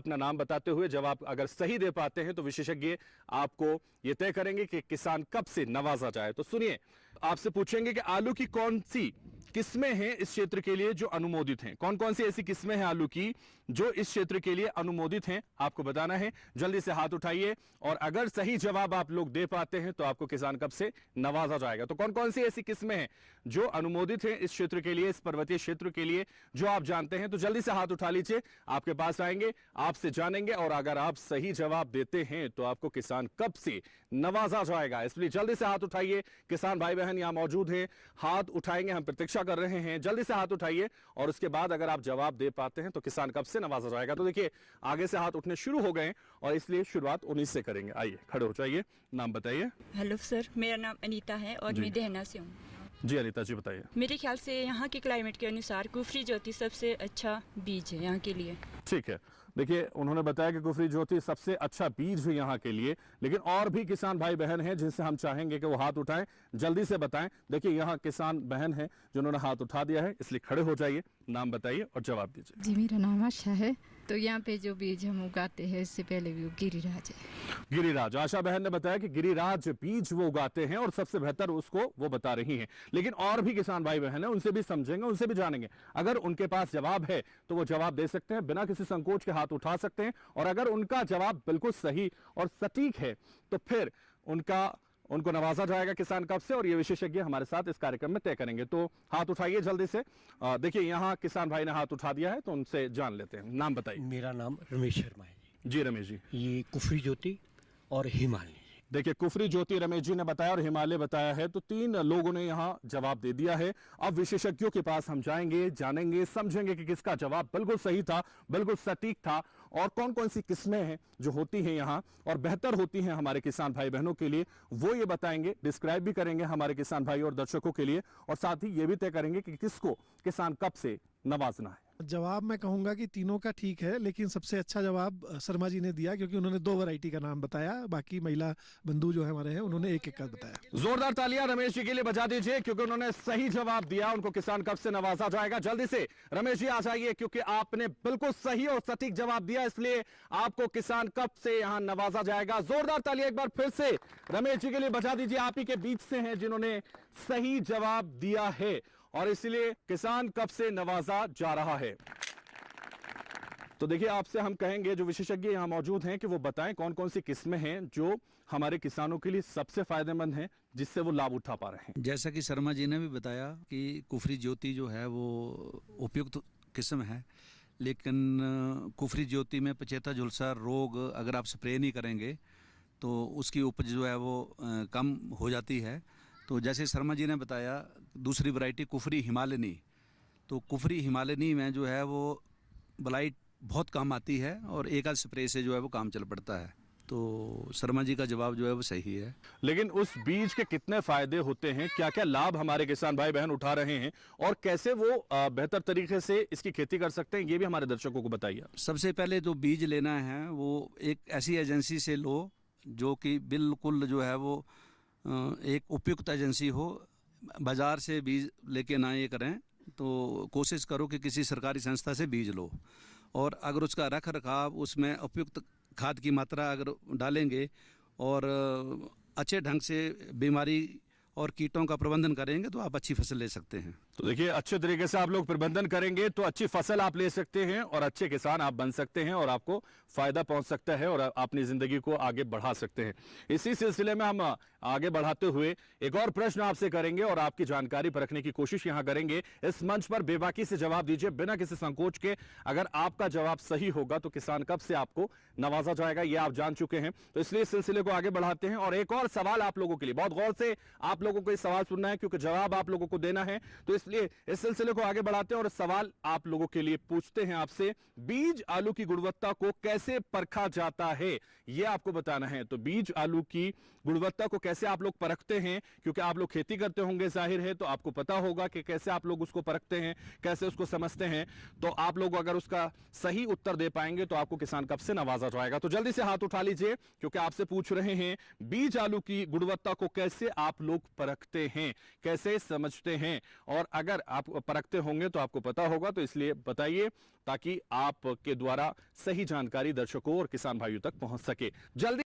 अपना नाम बताते हुए जवाब अगर सही दे पाते हैं तो विशेषज्ञ आपको यह तय करेंगे कि किसान कब से नवाजा जाए। तो सुनिए, आपसे पूछेंगे कि आलू की कौन सी किस्में हैं इस क्षेत्र के लिए जो अनुमोदित हैं। कौन कौन सी ऐसी किस्में हैं आलू की जो इस क्षेत्र के लिए अनुमोदित हैं, आपको बताना है। जल्दी से हाथ उठाइए और अगर सही जवाब आप लोग दे पाते हैं तो आपको किसान कप से नवाजा जाएगा। तो कौन कौन सी ऐसी किस्में हैं जो अनुमोदित हैं इस क्षेत्र के लिए, इस पर्वतीय क्षेत्र के लिए, जो आप जानते हैं, तो जल्दी से हाथ उठा लीजिए। आपके पास आएंगे, आपसे जानेंगे और अगर आप सही जवाब देते हैं तो आपको किसान कप से नवाजा जाएगा। इसलिए जल्दी से हाथ उठाइए। किसान भाई बहन यहां मौजूद हैं, हाथ उठाएंगे, हम प्रतीक्षा कर रहे हैं। जल्दी से हाथ उठाइए और उसके बाद अगर आप जवाब दे पाते हैं तो किसान कप से नवाजा जाएगा। तो देखिए आगे से हाथ उठने शुरू हो गए और इसलिए शुरुआत उन्हीं से करेंगे। आइए खड़े हो जाइए, नाम बताइए। हेलो सर, मेरा नाम अनीता है और मैं देहना से हूँ। जी अनीता जी बताइए। मेरे ख्याल से यहाँ के क्लाइमेट के अनुसार कुफरी ज्योति सबसे अच्छा बीज है यहाँ के लिए। ठीक है, देखिए उन्होंने बताया कि कुफरी ज्योति सबसे अच्छा बीज है यहाँ के लिए, लेकिन और भी किसान भाई बहन हैं जिनसे हम चाहेंगे कि वो हाथ उठाएं, जल्दी से बताएं। देखिए यहाँ किसान बहन है जिन्होंने हाथ उठा दिया है, इसलिए खड़े हो जाइए, नाम बताइए और जवाब दीजिए। जी मेरा नाम आशा है। तो यहाँ पे जो बीज हम उगाते हैं इससे पहले भी वो गिरिराज है। गिरिराज, आशा बहन ने बताया कि गिरिराज बीज वो उगाते हैं और सबसे बेहतर उसको वो बता रही हैं। लेकिन और भी किसान भाई बहन है, उनसे भी समझेंगे, उनसे भी जानेंगे। अगर उनके पास जवाब है तो वो जवाब दे सकते हैं, बिना किसी संकोच के हाथ उठा सकते हैं। और अगर उनका जवाब बिल्कुल सही और सटीक है तो फिर उनको नवाजा जाएगा किसान कप से और ये विशेषज्ञ हमारे साथ इस कार्यक्रम में तय करेंगे। तो हाथ उठाइए जल्दी से। देखिए यहाँ किसान भाई ने हाथ उठा दिया है तो उनसे जान लेते हैं। नाम बताइए। मेरा नाम रमेश शर्मा है जी रमेश जी। ये कुफरी ज्योति और हिमालय। देखिए कुफरी ज्योति रमेश जी ने बताया और हिमालय बताया है, तो तीन लोगों ने यहाँ जवाब दे दिया है। अब विशेषज्ञों के पास हम जाएंगे, जानेंगे, समझेंगे कि किसका जवाब बिल्कुल सही था, बिल्कुल सटीक था और कौन कौन सी किस्में हैं जो होती हैं यहाँ और बेहतर होती हैं हमारे किसान भाई बहनों के लिए, वो ये बताएंगे, डिस्क्राइब भी करेंगे हमारे किसान भाई और दर्शकों के लिए, और साथ ही ये भी तय करेंगे कि किसको किसान कप से नवाजना है। जवाब मैं कहूंगा कि तीनों का ठीक है, लेकिन सबसे अच्छा जवाब शर्मा जी ने दिया क्योंकि उन्होंने 2 वैरायटी का नाम बताया। बाकी महिला बंधु जो है हमारे हैं उन्होंने एक का बताया। जोरदार तालियां रमेश जी के लिए बजा दीजिए क्योंकि उन्होंने सही जवाब दिया। उनको किसान कप से नवाजा जाएगा। जल्दी से रमेश जी आ जाइए क्योंकि आपने बिल्कुल सही और सटीक जवाब दिया, इसलिए आपको किसान कप से यहां नवाजा जाएगा। जोरदार तालियां एक बार फिर से रमेश जी के लिए बजा दीजिए। आप ही के बीच से हैं जिन्होंने सही जवाब दिया है और इसलिए किसान कप से नवाजा जा रहा है। तो देखिए आपसे हम कहेंगे जो विशेषज्ञ यहां मौजूद हैं कि वो बताएं कौन कौन सी किस्में हैं जो हमारे किसानों के लिए सबसे फायदेमंद हैं, जिससे वो लाभ उठा पा रहे हैं। जैसा कि शर्मा जी ने भी बताया कि कुफरी ज्योति जो है वो उपयुक्त किस्म है, लेकिन कुफरी ज्योति में पचेता झुलसा रोग अगर आप स्प्रे नहीं करेंगे तो उसकी उपज जो है वो कम हो जाती है। तो जैसे शर्मा जी ने बताया दूसरी वैरायटी कुफरी हिमालयनी, तो कुफरी हिमालयनी में जो है वो ब्लाइट बहुत कम आती है और एक आध स्प्रे से जो है वो काम चल पड़ता है। तो शर्मा जी का जवाब जो है वो सही है। लेकिन उस बीज के कितने फायदे होते हैं, क्या क्या लाभ हमारे किसान भाई बहन उठा रहे हैं और कैसे वो बेहतर तरीके से इसकी खेती कर सकते हैं, ये भी हमारे दर्शकों को बताइए। सबसे पहले जो बीज लेना है वो एक ऐसी एजेंसी से लो जो कि बिल्कुल जो है वो एक उपयुक्त एजेंसी हो। बाज़ार से बीज लेके ना ये करें, तो कोशिश करो कि किसी सरकारी संस्था से बीज लो और अगर उसका रख रखाव, उसमें उपयुक्त खाद की मात्रा अगर डालेंगे और अच्छे ढंग से बीमारी और कीटों का प्रबंधन करेंगे तो आप अच्छी फसल ले सकते हैं। तो देखिए अच्छे तरीके से आप लोग प्रबंधन करेंगे तो अच्छी फसल आप ले सकते हैं और अच्छे किसान आप बन सकते हैं और आपको फायदा पहुंच सकता है और अपनी जिंदगी को आगे बढ़ा सकते हैं। इसी सिलसिले में हम आगे बढ़ाते हुए एक और प्रश्न आपसे करेंगे और आपकी जानकारी परखने की कोशिश यहां करेंगे। इस मंच पर बेबाकी से जवाब दीजिए बिना किसी संकोच के। अगर आपका जवाब सही होगा तो किसान कप से आपको नवाजा जाएगा, यह आप जान चुके हैं। तो इसलिए इस सिलसिले को आगे बढ़ाते हैं और एक और सवाल आप लोगों के लिए, बहुत गौर से आप लोगों को इस सवाल सुनना है क्योंकि जवाब आप लोगों को देना है। तो इसलिए इस सिलसिले को आगे बढ़ाते हैं और सवाल आप लोगों के लिए पूछते हैं आपसे, बीज आलू की गुणवत्ता को कैसे परखा जाता है, यह आपको बताना है। तो बीज आलू की गुणवत्ता को कैसे आप लोग परखते हैं, क्योंकि आप लोग खेती करते होंगे जाहिर है, तो आपको पता होगा कि कैसे आप लोग उसको परखते हैं, कैसे उसको समझते हैं। तो आप लोग अगर उसका सही उत्तर दे पाएंगे तो आपको किसान कप से नवाजा जाएगा। तो जल्दी से हाथ उठा लीजिए, क्योंकि आपसे पूछ रहे हैं बीज आलू की गुणवत्ता को कैसे आप लोग परखते हैं, कैसे समझते हैं, और अगर आप परखते होंगे तो आपको पता होगा। तो इसलिए बताइए ताकि आपके द्वारा सही जानकारी दर्शकों और किसान भाइयों तक पहुंच सके। जल्दी